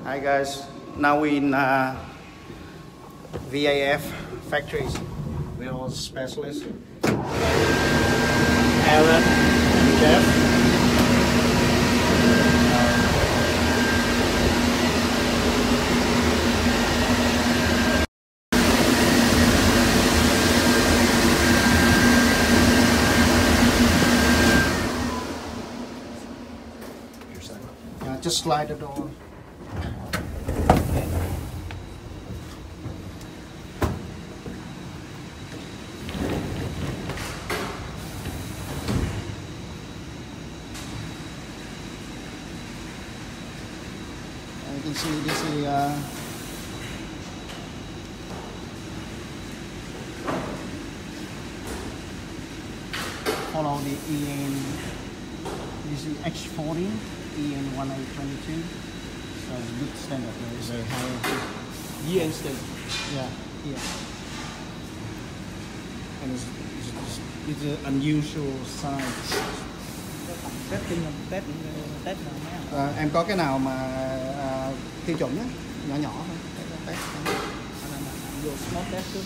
Hi guys, now we in VAF factories. We're all specialists. Aaron and Jeff. Just slide the door. You can see this is follow the EN. This is H40. EN 1822, so it's good standard. It's very high. EN standard. Yeah, yeah. And it's an unusual size. Em có cái nào mà tiêu chuẩn nhé, nhỏ nhỏ thôi. Test. Vô small test trước.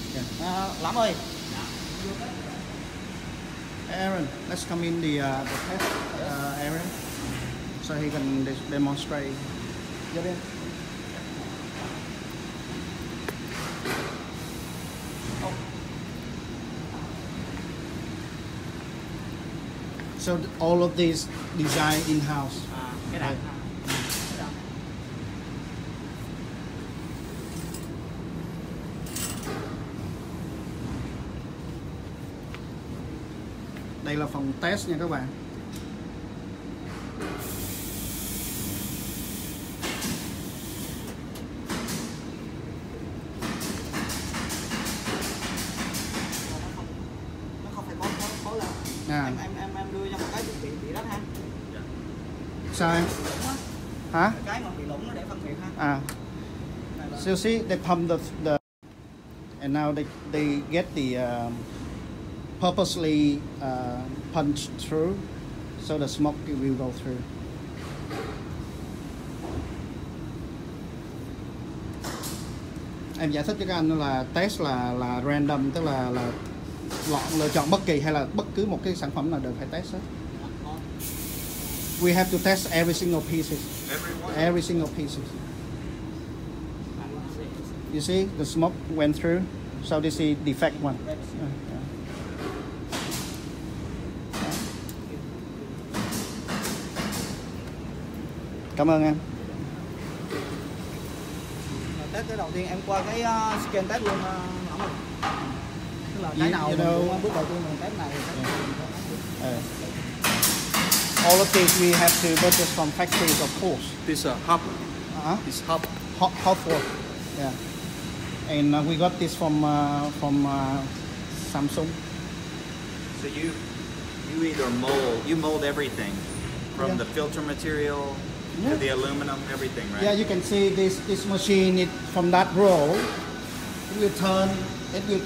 Lắm ơi. Aaron, let's come in the test area. So he can demonstrate. Get in. Oh. So all of these design in-house. Right. Đây là phòng test nha các bạn. Em đưa cho một cái bị đất ha. Sao em? Hả? Cái mà bị lủng nó để phân biệt ha. So you see they pump the and now they get the purposely punched through so the smoke will go through. Em giải thích cho các anh là test là random, tức là lựa chọn bất kỳ hay là bất cứ một cái sản phẩm nào đều phải test hết. We have to test every single pieces. Every single pieces. You see the smoke went through, so this is defect one. Cảm ơn em. Test cái đầu tiên em qua cái scan test luôn hỏng rồi. Tức là cái nào mình bước đầu tiên mình test này. All of these we have to purchase from factories, of course. This hub. This hub. Hot work. Yeah. And we got this from Samsung. So you either mold everything from the filter material to the aluminum, everything, right? Yeah, you can see this machine from that roll. It will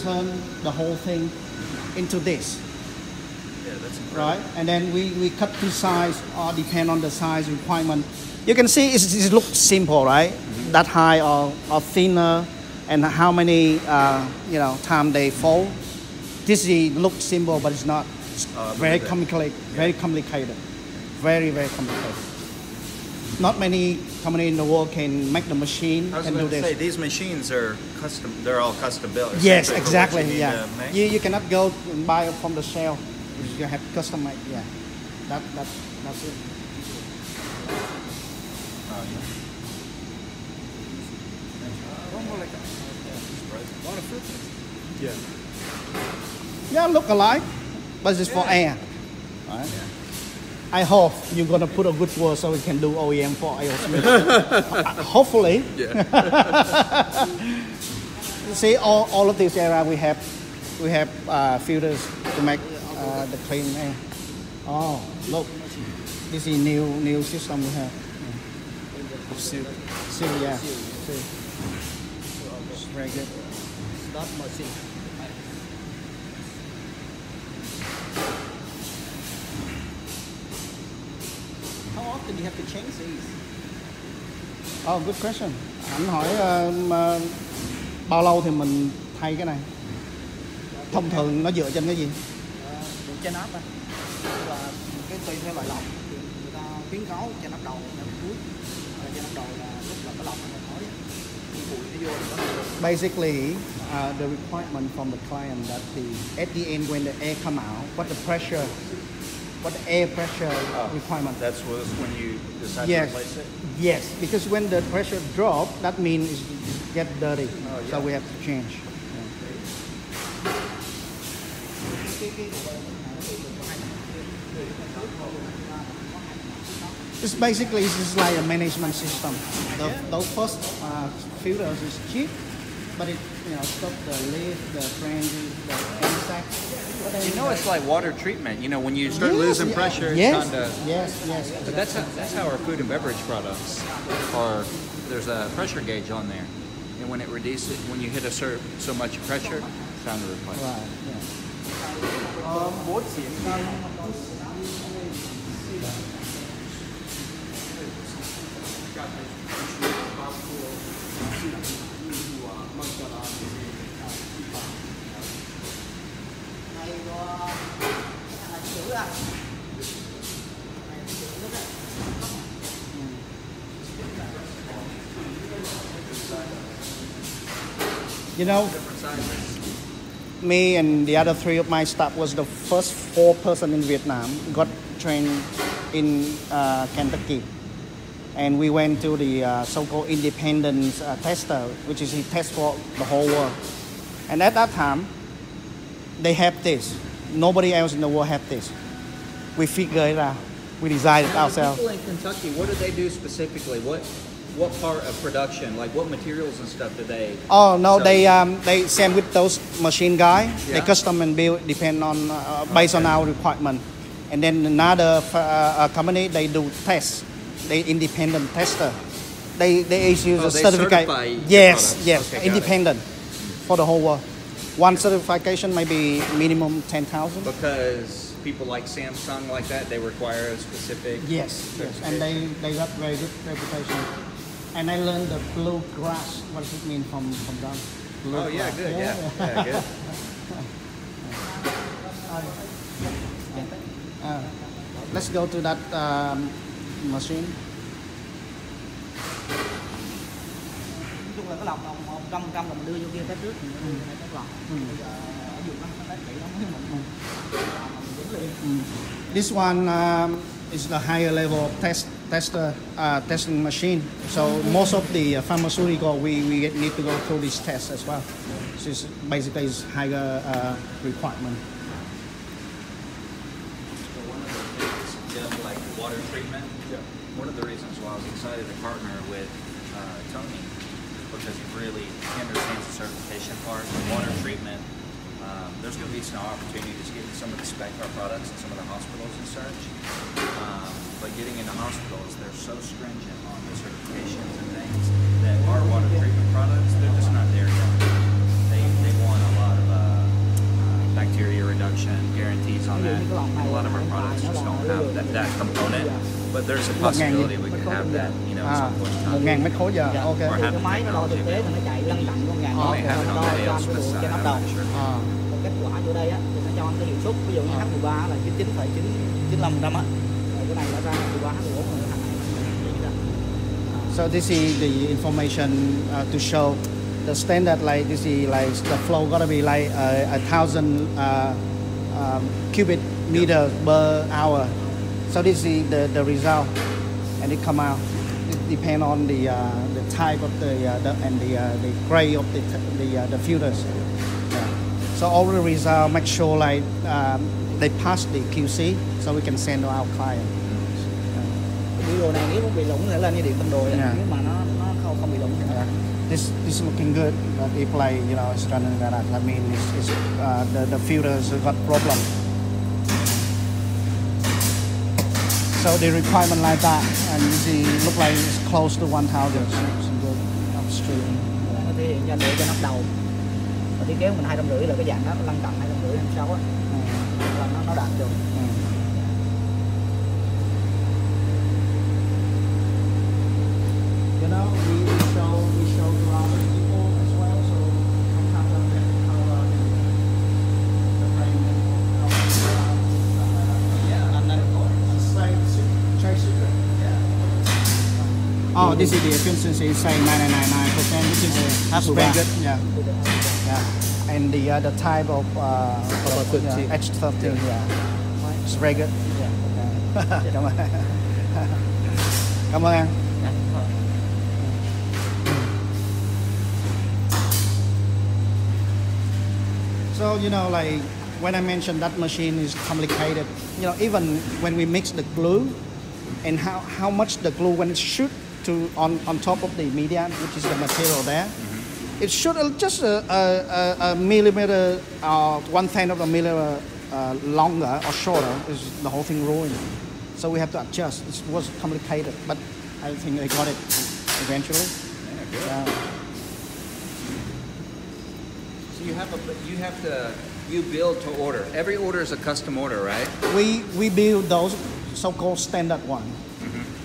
turn the whole thing into this. Yeah, that's incredible. Right, and then we cut to size, depend on the size requirement. You can see it looks simple, right? Mm-hmm. That high or thinner, and how many time they fold. This looks simple, but it's not. Very complicated. Very complicated. Very complicated. Not many companies in the world can make the machine and do this. Say, these machines are custom. They're all custom built. Yes, exactly. Yeah, you cannot go and buy it from the shelf. You have custom made. Yeah, that's it. Yeah. Yeah, look alike, but it's for air. Right? Yeah. I hope you're gonna put a good word so we can do OEM for Aerosmith. Hopefully. Yeah. See, all of this area we have filters to make the clean air. Oh, look, this is new system we have. Seal, yeah. Seal. It's very good. Start machine. How often do you have to change these? Oh, good question. Anh hỏi bao lâu thì mình thay cái này? Thông thường nó dựa trên cái gì? Dựa trên áp anh. Là cái tùy theo loại lọc thì người ta khuyến cáo trên áp đầu, trên áp cuối. Trên áp đầu là lúc là cái lọc mình hỏi bụi nó vô thì có. Basically, the requirement from the client that at the end when the air come out, what the air pressure requirement. That's when you decide Yes. to replace it? Yes, because when the pressure drop, that means it get dirty. So we have to change. It's basically it's like a management system. Those first filters is cheap, but it stop the lead, the fringes, the insects. You know, it's like water treatment. You know, when you start losing pressure, it's yes, kind of. yes. But that's how our food and beverage products are. There's a pressure gauge on there, and when it reduces, when you hit so much pressure, it's time to replace. Right. Yeah. Bố xịn You know, me and the other 3 of my staff was the first 4 person in Vietnam got trained in Kentucky, and we went to the so-called independent tester, which is he tests for the whole world. And at that time, they have this. Nobody else in the world have this. We figured it out. We designed it ourselves. People in Kentucky, what do they do specifically? What part of production, like what materials and stuff do they? Oh no, sell? they send with those machine guy. Yeah. They custom and build depend on based on our requirement. And then another company they do tests. They independent tester. They issue the they certificate. certify your Yes, products. yes, Okay, independent for the whole world. One certification may be minimum 10,000. Because people like Samsung like that, they require a specific. Yes, and they got very good reputation. And I learned the blue grass. What does it mean from them? Blue Oh yeah, grass. good. Yeah, good. Let's go to that machine. Nói chung là cái lọc 100% là mình đưa vô kia test trước thì mình phải test lọc. Bây giờ ở dùng nó test kỹ lắm mới mình dính liền. This one is the higher level of testing machine. So most of the pharmaceutical we need to go through this test as well. So it's basically it's higher requirement. Like water treatment. One of the reasons why I was excited to partner with Tony because he really understands the certification part. Water treatment. There's going to be some opportunities getting some of the spec car products in some of the hospitals and such. But getting into hospitals, they're so stringent on the certifications and things that our water treatment products, they're just not there yet. They want a lot of bacteria reduction guarantees on that. A lot of our products just don't have that component. But there's a possibility we could have that, at some point in time. 1.000 mét khối giờ. Ok. Or have Cái the máy nó đo thực technology. tế thì nó chạy lăn tăn con gà. We may have it on the ALS trên áp side, đầu. I'm not sure. Còn kết quả vô đây á thì nó cho anh cái hiệu suất, ví dụ như H13 là 99,95% á. Rồi cái này nó ra H13, H14 rồi thằng này nó ra. So this is the information to show the standard, like this is like the flow gotta be like 1,000 cubic meter per hour. So this is the result, and it come out. It depend on the type of the grade of the filters. Yeah. So all the result make sure like they pass the QC, so we can send to our client. Cái đồ này nếu nó bị lủng thì lên như điện tâm đồ vậy. Nếu mà nó không bị lủng thì nó This looking good, but if like it's running like that, I mean it's the filters got problem. So the requirement like that, and you see, look like it's close to 1,000. So it's good upstream. nó thể hiện cho để cho nắp đầu. Và thiết kế của mình 250 là cái dạng đó, lăn tăn 250, 26 á, là nó đạt được. You know, Oh, this is the efficiency is saying 99.9%, which is Half of very that. good. Yeah. And the type of H13, yeah, it's very good. Yeah. Cảm ơn. Cảm ơn em. So like when I mentioned that machine is complicated, even when we mix the glue and how much the glue when it shoot to on top of the median, which is the material there, it should just a millimeter or 1/10 of a millimeter longer or shorter, is the whole thing ruined. So we have to adjust. It was complicated, but I think they got it eventually. Yeah. You build to order. Every order is a custom order, right? We build those so-called standard one,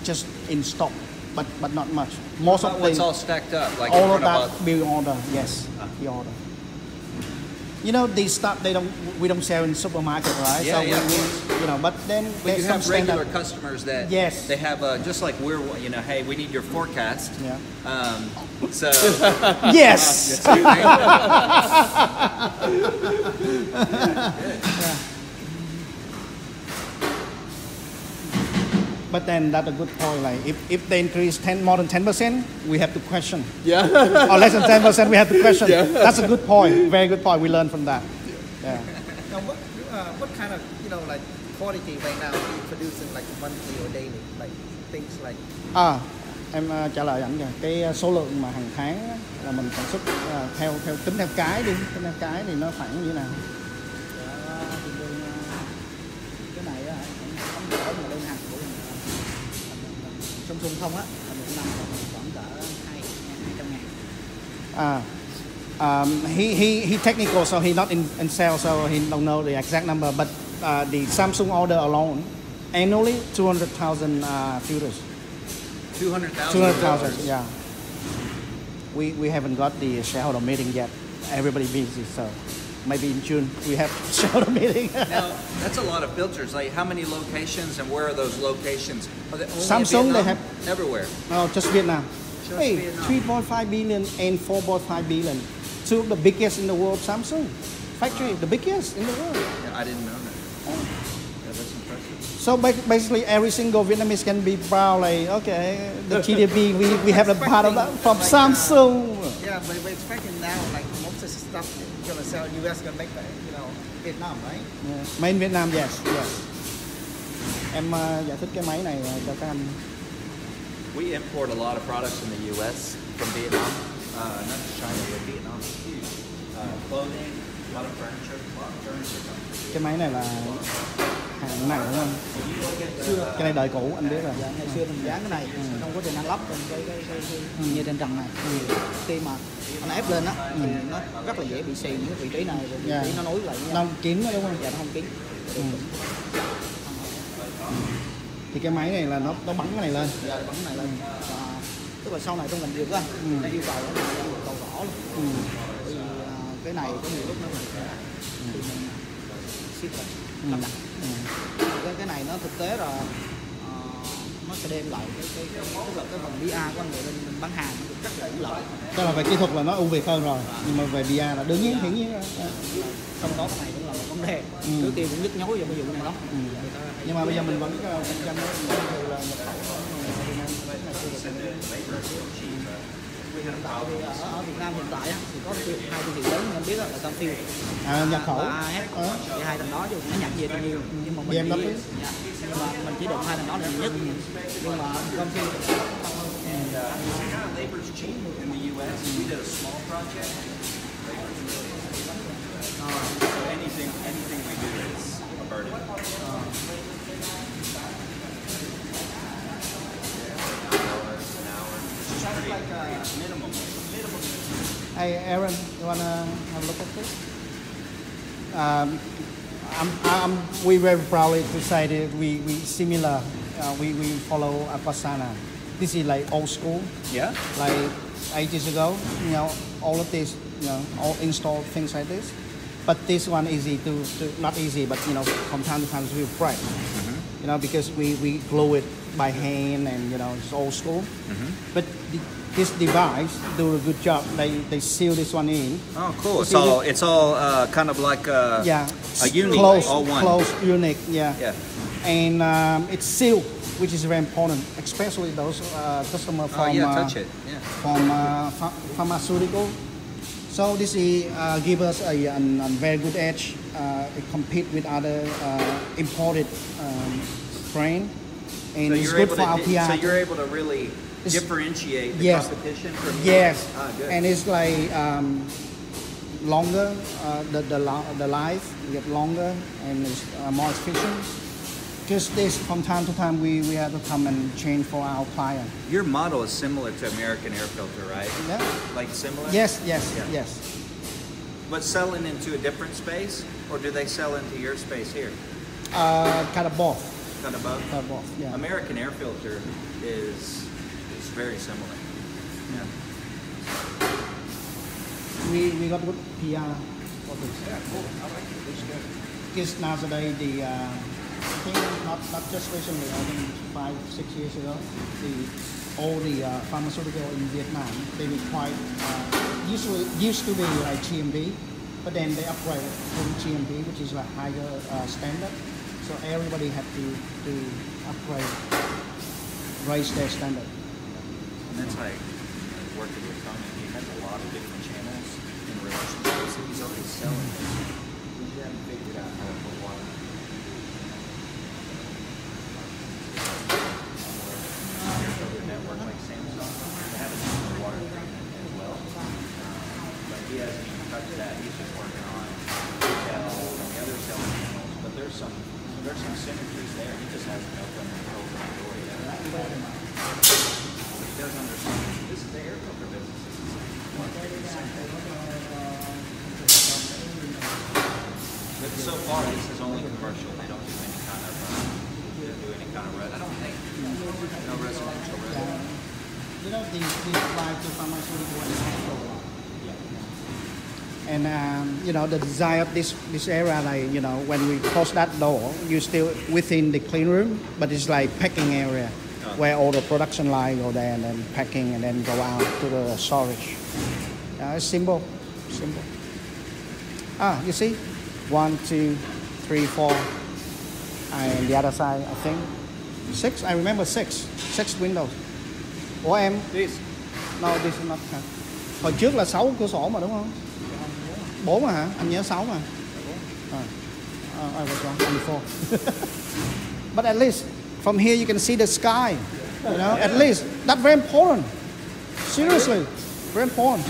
just in stock, but not much. Most of What's the all stacked up, like all in of front that of build order. Yes, the order. These stuff we don't sell in supermarket, right? Yeah, so yeah. but then But there's you some have regular standard. customers that Yes. they have just like we're hey, we need your forecast. Yeah. So Yes. But then that's a good point. Like if they increase more than 10%, we have to question. Yeah. Or less than 10%, we have to question. Yeah. That's a good point. Very good point. We learn from that. Yeah. Now, what kind of like quality right now are you producing, like monthly or daily, like things like? Em trả lời ảnh kìa. Cái số lượng mà hàng tháng á, là mình sản xuất theo tính theo cái đi, tính theo cái thì nó khoảng như thế nào? Cái này á, không cỡ mà đơn hàng của Samsung không á, là một năm khoảng cỡ 200.000. He technical, so he not in sales, so he don't know the exact number. But the Samsung order alone, annually 200,000 filters. 200,000. 200,000, yeah. We haven't got the shareholder meeting yet. Everybody busy, so maybe in June we have shareholder meeting. Now that's a lot of filters. Like how many locations and where are those locations? Are they only Samsung, in they Vietnam? have Everywhere. No, just Vietnam. Just Hey, Vietnam. 3.5 billion and 4.5 billion. Two of the biggest in the world, Samsung factory, the biggest in the world. Yeah, I didn't know that. Yeah, that's impressive. So basically, every single Vietnamese can be proud. Like, okay, the GDP we have a part of that from Samsung. Yeah, but we're expecting now, like most of the stuff you're gonna sell, US gonna make, Vietnam, right? Yeah. Made in Vietnam, yes. Em giải thích cái máy này cho các anh. We import a lot of products from the U.S. from Vietnam, not just China, but Vietnam is huge. Clothing, a lot of furniture comes. Cái máy này là hàng này đúng không? Cái này đời cũ anh biết rồi. Dạ, ngày xưa mình dán cái này trong quá trình anh lắp trên cái như trên trần này, khi mà anh ép lên á thì nó rất là dễ bị xì những cái vị trí này, rồi vị trí nó nối lại với Nó nhau. kín đó đúng không? Dạ, nó không kín. Thì cái máy này là nó bắn cái này lên. Dạ, bắn cái này lên. Và tức là sau này trong làm việc á, nó yêu cầu nó là yêu cầu gõ luôn. Thì cái này có nhiều lúc nó thì mình ship lắp đặt. Cái này nó thực tế là nó sẽ đem lại cái tức là cái phần PR của anh người mình bán hàng nó được rất là ổn lợi. Tức là về kỹ thuật là nó ưu việt hơn rồi, nhưng mà về PR là đương nhiên hiển nhiên rồi. Trong đó cái này cũng là một vấn đề. Trước tiên cũng nhức nhối về cái vụ này lắm. Nhưng mà bây giờ mình vẫn cạnh tranh với là nhập khẩu. Ở Việt Nam hiện tại á, thì có hai thương hiệu lớn như anh biết là Samsung Nhập khẩu. và AS. Thì hai thằng đó dù nó nhập về thì nhiều, nhưng mà mình chỉ đụng hai thằng đó là nhiều nhất. Nhưng mà Samsung Labor's cheap in the U.S. We did a small project. So anything we do is a burden. An hour. It's just pretty minimum. Hey Aaron, you wanna have a look at this? We very proudly to say that we similar. We follow Apasana. This is like old school. Yeah. Like 8 years ago, all of this, all installed things like this. But this one easy to not easy, but from time to time we break. Because we glue it by hand, and it's old school. But this device do a good job. They seal this one in. Oh, cool. See It's all kind of like a unit, close, all one. close unit. Yeah. Yeah. And it's sealed, which is very important, especially those customers from touch it. Yeah. from pharmaceutical. So this give us a very good edge. It compete with other imported brand, and So it's you're good able for our to PR. so you're able to really It's- differentiate the Yes. competition from Yes, good. and it's like longer. The life get longer and it's more efficient. Just this, from time to time, we have to come and change for our client. Your model is similar to American Air Filter, right? Yeah. Like similar? Yes, yes, Yeah. yes. But selling into a different space, or do they sell into your space here? Kind of both. Kind of both. Kind of both. Yeah. American Air Filter is very similar. Yeah. We got good PR for this. Yeah, cool. I like it. Looks good. Because nowadays I think not just recently, I think 5-6 years ago, all the pharmaceutical in Vietnam, they were quite used to be like GMP, but then they upgraded to GMP, which is a higher standard. So everybody had to upgrade, raise their standard. And that's like working with Tony. He has a lot of different channels in relationships that he's already selling. We just haven't figured out how to put water. Other network like Samsung, they have a similar water treatment as well. But he hasn't even touched that. He's just working on retail and the other selling channels. But there's some synergies there. He just hasn't opened the door yet. He does understand. This is the air filter business. But so far, this is only commercial. They don't do any kind of I don't think no residential. These apply to pharmaceutical and hospital. And the design of this area, like when we close that door, you're still within the clean room, but it's like packing area where all the production line go there and then packing and then go out to the storage. It's simple. You see, 1, 2, 3, 4, and the other side I think 6. I remember 6 windows. Ủa em? This. No, this is not. Hồi trước là 6 cửa sổ mà đúng không? 4 mà hả? Anh nhớ 6 mà. I was wrong. Only 4. But at least from here you can see the sky. At least that's very important. Seriously, very important.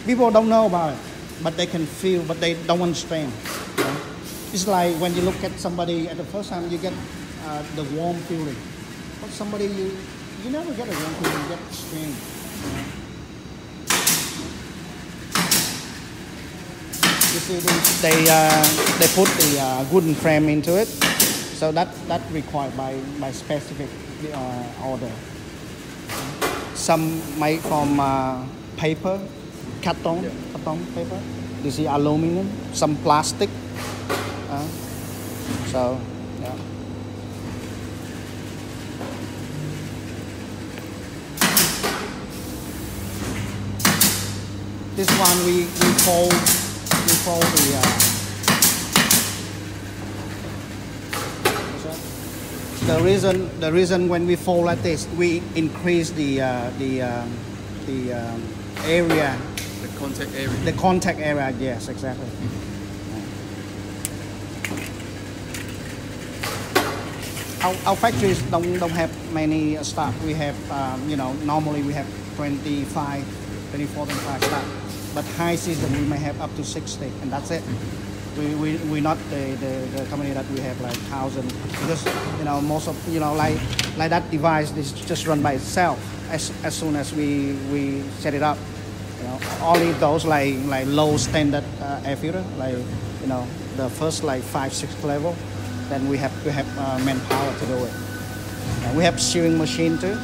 People don't know about it, but they can feel, but they don't understand. It's like when you look at somebody at the first time, you get the warm feeling. But somebody you never get a warm feeling, you get strange. You see, they put the wooden frame into it, so that required by specific order. Some made from paper, carton paper. You see, aluminum, some plastic. So yeah. This one we fold the reason when we fold like this, we increase the area. The contact area. The contact area, yes, exactly. Our factories don't have many staff. We have, normally we have 24, 25 staff. But high season we may have up to 60, and that's it. We're not the company that we have like 1,000, because most of like that device is just run by itself as soon as we set it up. Only those like low standard air filter, like the first like 5-6 level, then we have to have manpower to do it. And we have shearing machine too.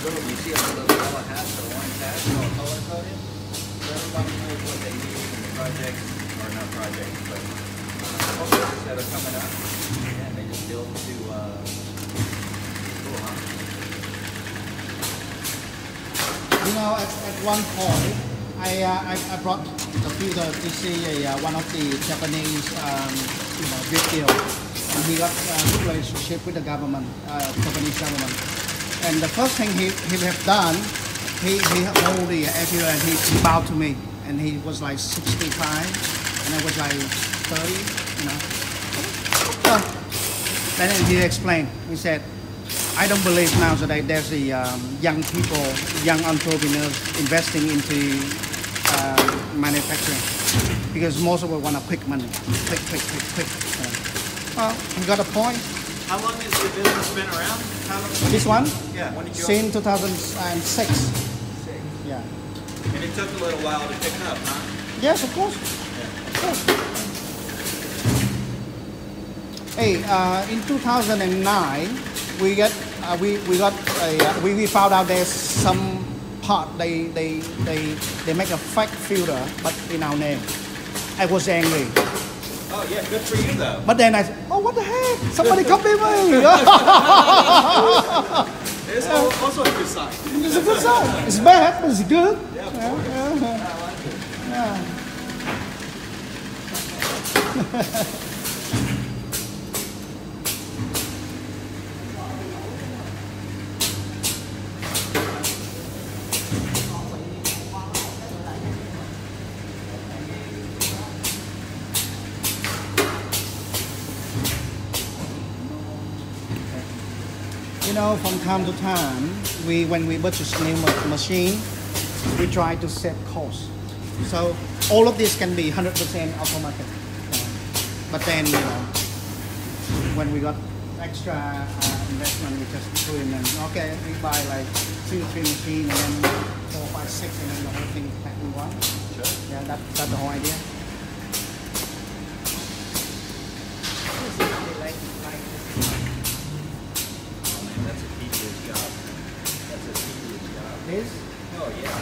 little, you see a little yellow hat, the orange hat, all color coded. So everybody knows what they use in the projects, or not projects, but projects that are coming up. And they just build to, cool, huh? You know, at one point, I brought the filter to see one of the Japanese video, and he got a good relationship with the government, Japanese government. And the first thing he have done, he hold the filter and he bowed to me, and he was like 65, and I was like 30, you know. Then he explained. He said, I don't believe nowadays there's the young people, young entrepreneurs investing into manufacturing, because most of them want a quick money, quick. You know. Well, you got a point. How long has the business been around? This one? Yeah. When did you Since 2006. Yeah. And it took a little while to pick up, huh? Yes, of course. Yeah. Of course. Hey, in 2009, we found out there's some part they make a fake filter, but in our name. I was angry. Oh yeah, good for you though. But then I said, oh, what the heck? Somebody copy me. It's also a good sign. It's a good sign. It's bad, but it's good. Yeah, of course. Yeah. You know, from time to time, when we purchase a new machine, we try to save costs. So all of this can be 100% automatic. But then, you know, when we got extra investment, we just threw in and okay, we buy like 2 or 3 machines, and then 4, 5, 6, and then the whole thing is packed in one. Sure. Yeah, that's the whole idea. That's a tedious job. That's a tedious job. This, Oh yeah.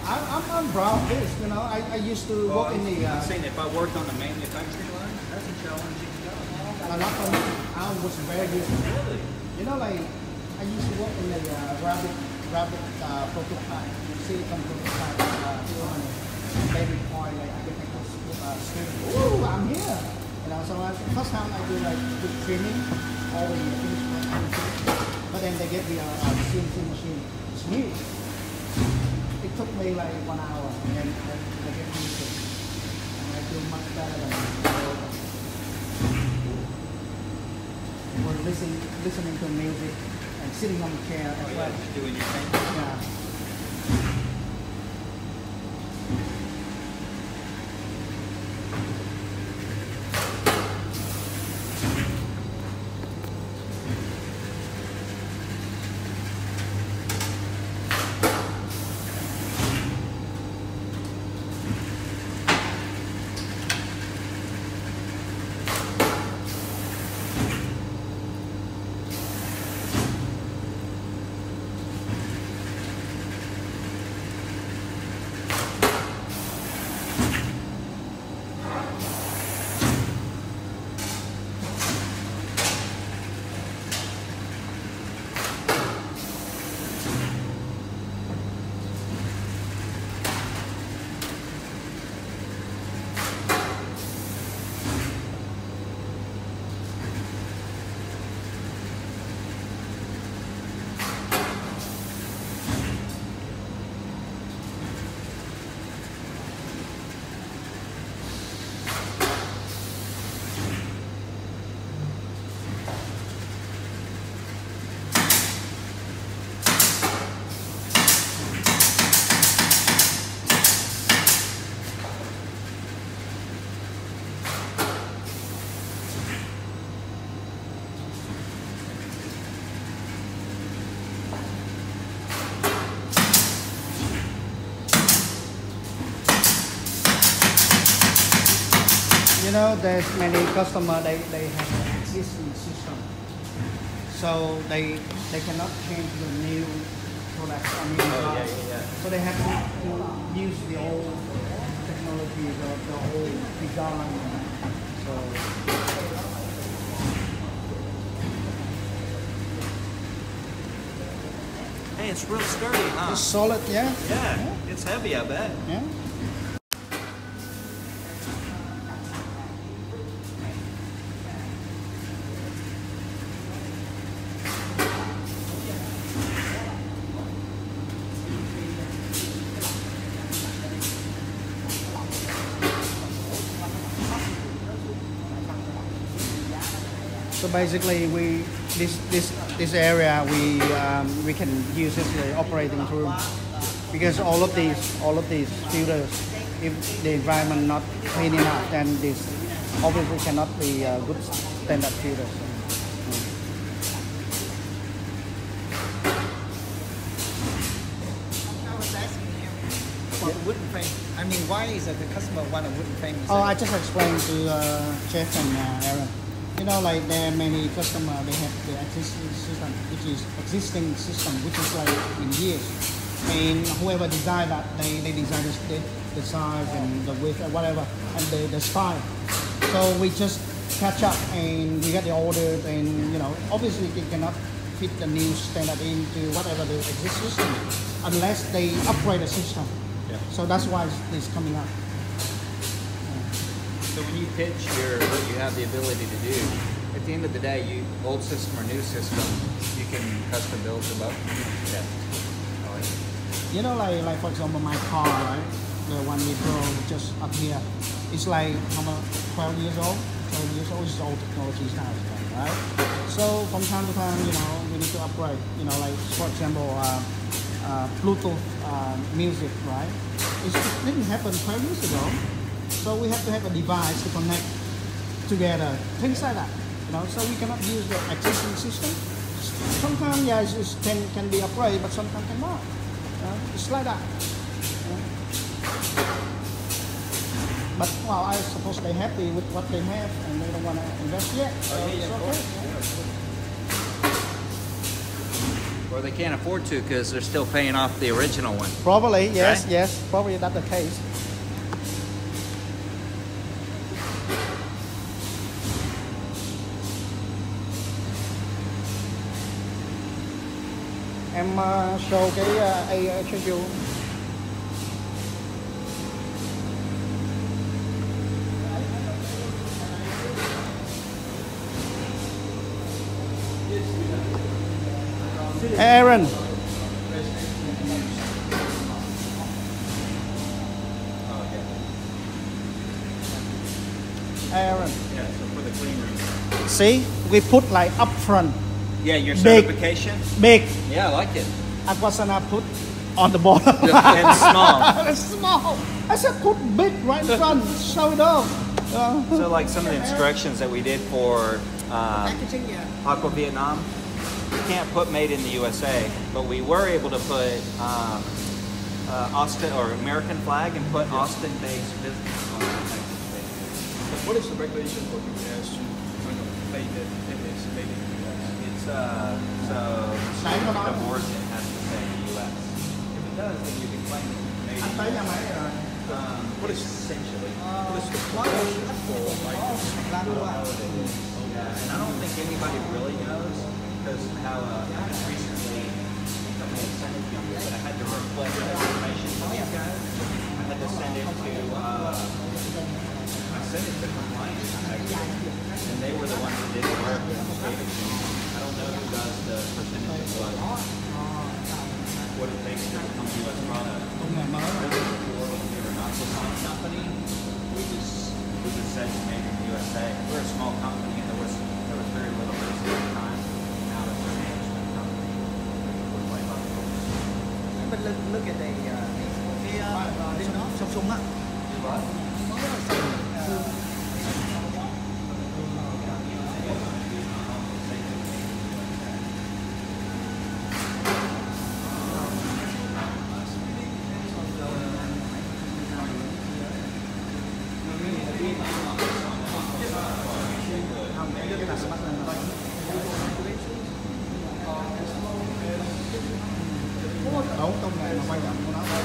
I'm proud of this. You know, I used to work in the. I'm saying if I worked on the manufacturing line, that's a challenging job. Not for me. I was very useful. Really? You know, like I used to work in the rabbit prototype, silicon prototype, they require like technical student. Ooh, I'm here. You know, so first time I do like good training, all the finished, but then they get me a CNC machine. It's new. It took me like 1 hour, and then I get used to it, and I do much better than before. Or listening to music and sitting on the chair as well. Just doing your thing. Yeah. You know, there's many customers, they have an existing system. So they cannot change the new products. I mean, yeah. so they have to use the old technology, the old design. So Hey, it's real sturdy, huh? it's solid, yeah. Yeah, it's heavy, I bet. Yeah. So basically, this area we can use as the operating room, because all of these filters, if the environment not clean enough, then this obviously cannot be good standard filters. I was asking him about the wooden frame. I mean, why is it the customer want a wooden frame? Oh, I just explained to Jeff and Aaron. You know, like there are many customers, they have the existing system, which is like in years. And whoever designed that, they design the size and the width and whatever, and the style. So we just catch up and we get the order, and you know, obviously it cannot fit the new standard into whatever the existing system, unless they upgrade the system. Yeah. So that's why it's coming up. So when you pitch what you have the ability to do, at the end of the day, old system or new system, you can custom build them up. Yeah. Oh, yeah. You know, like for example, my car, right? The one we drove just up here, it's like 12 years old. 12 years old is old technology now, right? So from time to time, you know, we need to upgrade. You know, like for example, Bluetooth music, right? It didn't happen 12 years ago. So we have to have a device to connect together, things like that. You know, so we cannot use the existing system. Sometimes, yeah, it can be upgraded, but sometimes cannot. It's like that. But well, I suppose they're happy with what they have, and they don't want to invest yet. So it's okay. Or they can't afford to because they're still paying off the original one. Probably, yes, Right? yes, probably that's the case. Em show cái A cho you. Aaron. Aaron. Yeah, so for the clean room. See, we put like up front, Yeah, your Big. certification? big. Yeah, I like it. Aquasana put on the bottom. And small. It's small. I said put big right in front. Show it off. So like some of the instructions that we did for Packaging, yeah. Aqua Vietnam, we can't put made in the USA, but we were able to put Austin or American flag and put Austin-based business on it. What is the regulation for U.S. to kind of make it is made in the U.S.? It's the origin has to say U.S. If it does, then you can claim it made Anh in thấy nhà máy này rồi. What is essentially. what is the proportion for like Yeah, and I don't think anybody really knows because how just recently somebody had sent it to me, but I had to request that information from these guys. I had to send it to I sent it to compliance actually, and they were the ones that did the work and gave it to me. I don't know who does the percentage of what it takes to become a U.S. product. Really before when we were not a small company, we just said made in the USA. We're a small company and there was very little risk at the time. Now that we're a management company, we're way up. But look at the Samsung á. đấu công nghệ mà quan trọng của nó là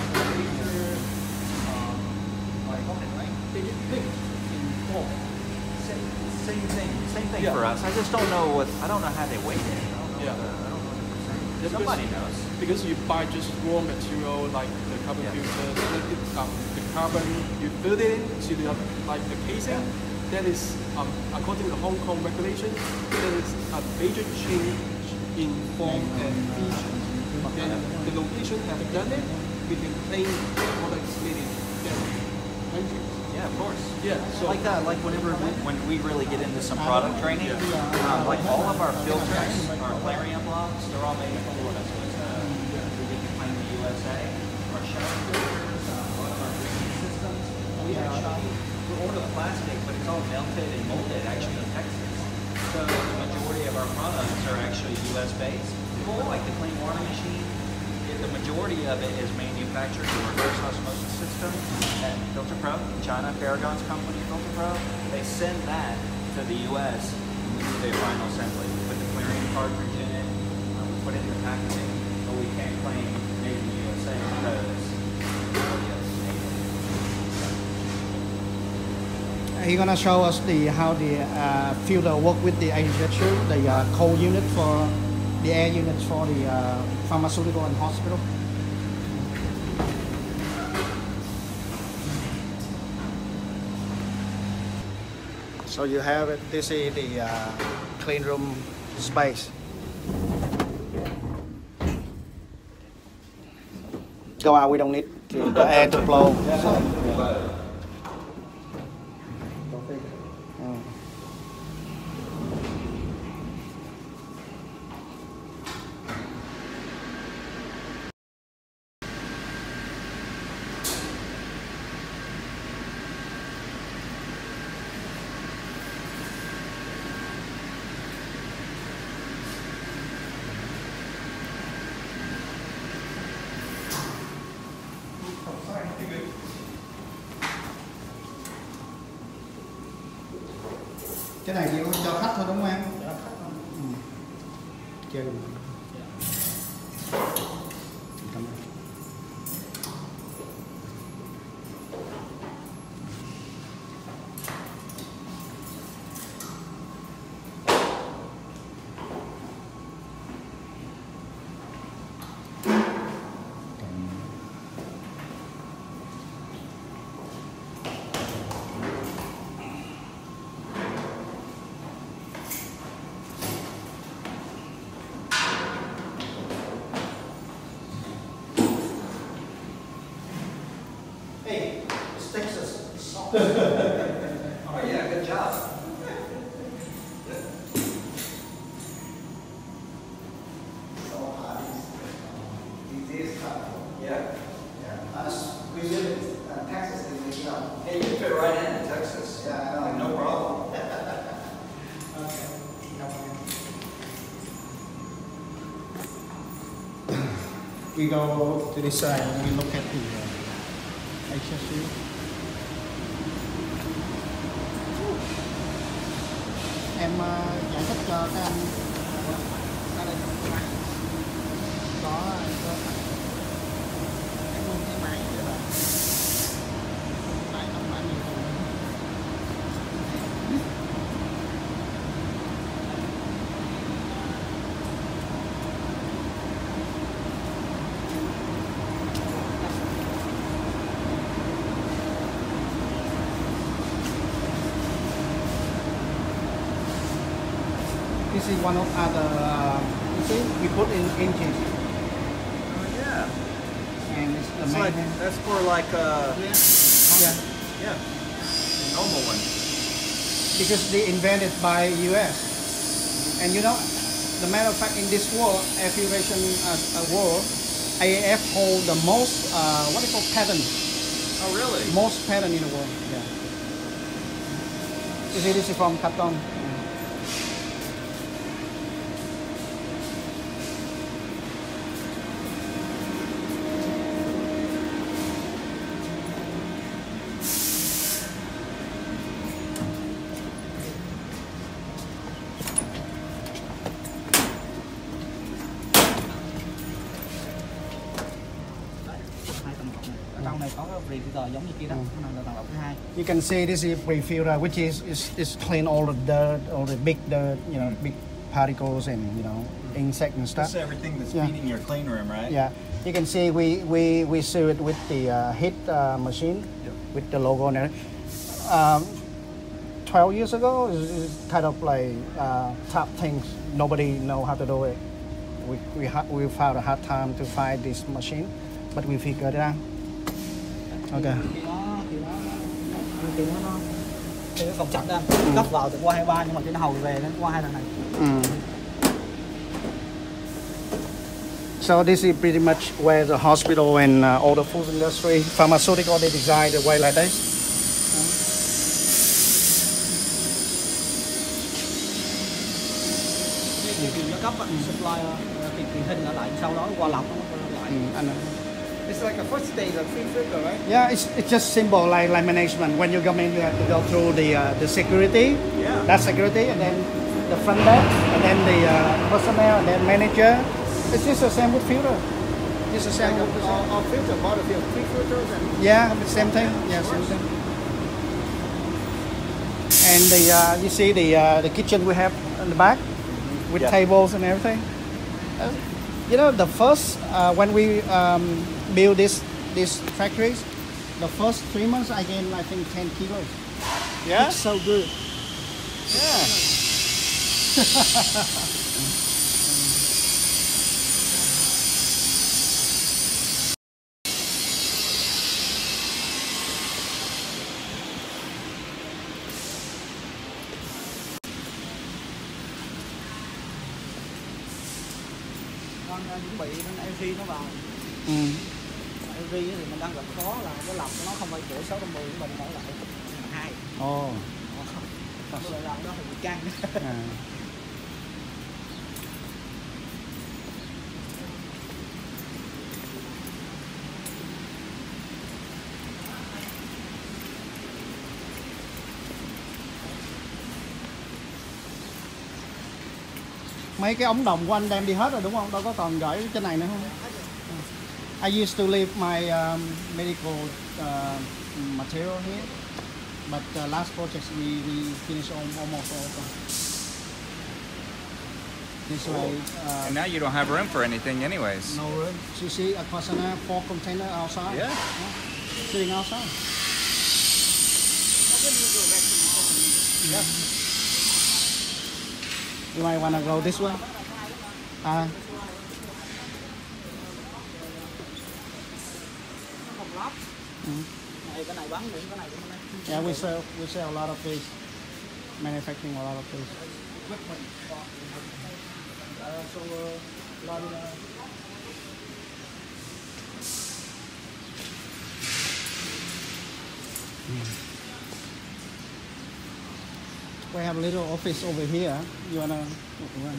Same thing Yeah. for us. I just don't know how they weight it. Yeah. I don't know 100%. Yeah, Somebody knows. Because you buy just raw material like the carbon Yeah. filters, the carbon, you fill it into the like the casing. That is according to Hong Kong regulations, that is a major change in form and features. And the location have done it, we can claim the product is made in countries. Yeah, of course. Yeah, so Like that, like when we really get into some product training, like all of our filters, our clarion blocks, they're all made in Florida. So it's we can claim the USA. Our shower filters, all of our heating systems, we order the plastic, but it's all melted and molded actually in Texas. So the majority of our products are actually US based. Like the clean water machine, the majority of it is manufactured in reverse osmosis system at Filter Pro, China, Paragon's company, Filter Pro. They send that to the US and we do their final assembly. We put the clearing cartridge in it, we put it in the packaging, but we can't claim made in the USA because the majority of it's made in He's gonna show us how the filter work with the injection, the cold unit for the air units for the pharmaceutical and hospital. So you have it. This is the clean room space. Go out. We don't need the air to blow. Cái này chỉ cho khách thôi đúng không em? Chơi. Cảm ơn. Hey, it's Texas. It's soft. Oh yeah, good job. So hard. These Yeah. we live in Texas, you know. Hey, you fit right in Texas. Yeah, I know. Like, no problem. Okay. We go to this side and we look at the HSU. Em giải thích cho các anh ra đây có cái máy vậy là máy không phải nhiều. This is one of other, you see, we put in engine. Yeah. And it's the It's main like, hand. that's for like, Yeah. yeah, the normal one. Because they invented by US. And you know, the matter of fact, in this world, aviation world, AAF hold the most, what do you call patent? Oh, really? Most patent in the world. Yeah. You see, this is from Cotton. này có cái pre-filter giống như kia đó, cái này là tầng lọc thứ hai. You can see this is pre-filter, which is clean all the dirt, all the big dirt, you know, big particles and insect and stuff. This is everything that's Yeah. feeding your clean room, right? Yeah, you can see we seal it with the heat machine with the logo on it. 12 years ago, it's kind of like top things. Nobody know how to do it. We found a hard time to find this machine, but we figured it out. Okay. Khi nó không chặt đó, cấp vào từ qua 23 nhưng mà khi nó hầu về nó qua hai thằng này. So this is pretty much where the hospital and all the food industry, pharmaceutical, they design the way like this. Cái chuyện nó cấp supply thì hình ở lại sau đó qua lọc nó lại. It's like a first stage of pre-filter, right? Yeah, it's just simple like management. When you come in, you have to go through the security, that security, and then the front desk, and then the personnel, and then manager. It's just the same with filter. Just the same with All filter, bottle filter, pre-filters and yeah, the same thing. Yeah, same thing. And you see the kitchen we have in the back with tables and everything. You know, the first when we build these factories, the first 3 months I gained I think 10 kilos. yeah, it's so good. Yeah. Con chuẩn bị đến LV nó vào. LV thì mình đang gặp khó là cái lọc của nó không phải của 610 của mình đổi lại 2. Oh. Nó lại làm đó thì bị căng. Mấy cái ống đồng của anh đem đi hết rồi đúng không? Đâu có còn gửi trên này nữa không? I used to leave my medical material here, but last project we finished almost all of them. This way. And now you don't have room for anything anyways. No room. You see a container, 4 container outside. Yeah. Sitting outside. Yeah. You might want to go this way. Này cái này bán những cái này cũng này. Yeah, we sell a lot of these, manufacturing a lot of these. We have a little office over here. You wanna run?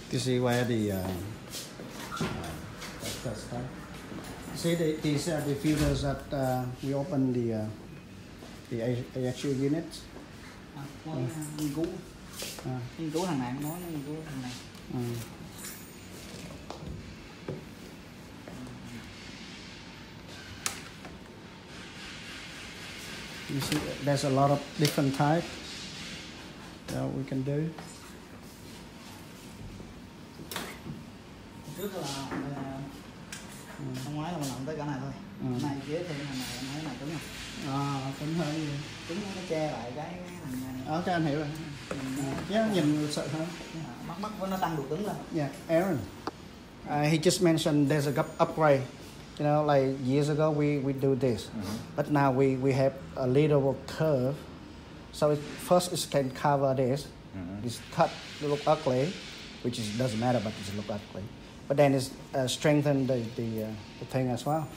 This is where the that's stuff. See these are the filters that we open the actual units. Nghiên cứu thằng này, nói nghiên cứu thằng này. You see, there's a lot of different types that we can do. Trước là năm ngoái là mình làm tới cả này thôi. Này chế thêm thằng này, em thấy này cứng không? Cứng hơn gì? Cứng nó che lại cái này. Cái anh hiểu rồi. Nhìn sợ hơn. Mắt của nó tăng độ cứng lên. Yeah, Aaron. He just mentioned there's a upgrade. You know, like years ago we do this, but now we have a little curve. So first it can cover this. It's cut, it look ugly, which doesn't matter, but it look ugly. But then it's strengthen the thing as well.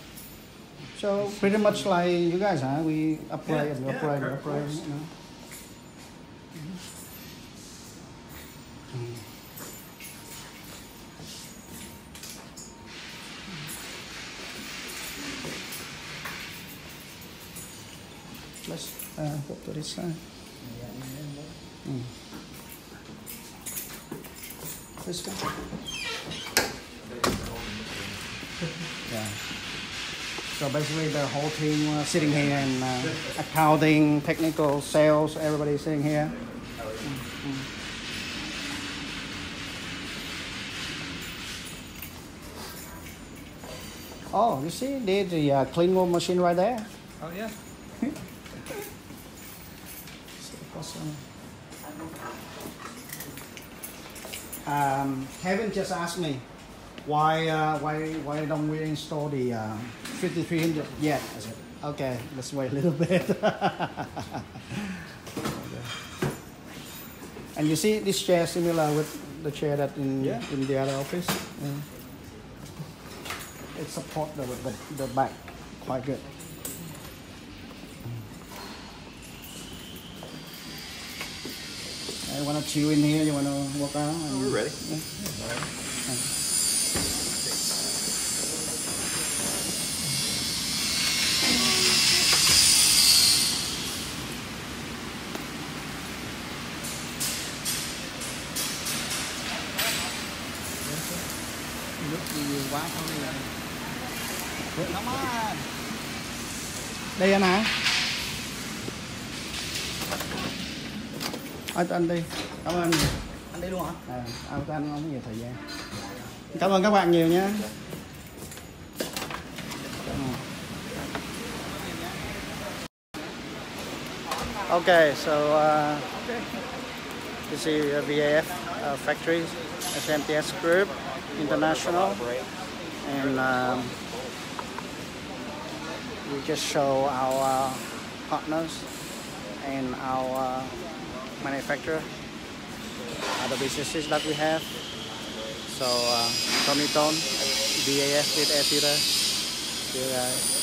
So pretty much like you guys, huh? We upgrade and upgrade and upgrade. You know? Let's put to this side. This one. Yeah. So basically the whole team sitting here and accounting, technical, sales, everybody sitting here. Oh, you see, there's the clean room machine right there. Oh yeah. Kevin just asked me why don't we install the 5300 yet? I said, okay, let's wait a little bit. And you see this chair similar with the chair that in the other office. Yeah. It supports the back quite good. You want to chill in here? You want to walk around? Oh, we're ready. Yeah. Nước nhiều quá không đi lại. Come on. Đây anh hả? Anh đi. Cảm ơn anh. Anh đi luôn hả? Anh không có nhiều thời gian. Cảm ơn các bạn nhiều nhé. Okay, so this is VAF factory, HMTS Group International, and we just show our partners and our manufacturer, other businesses that we have. So Tony Ton, VAF with air filter, see you guys.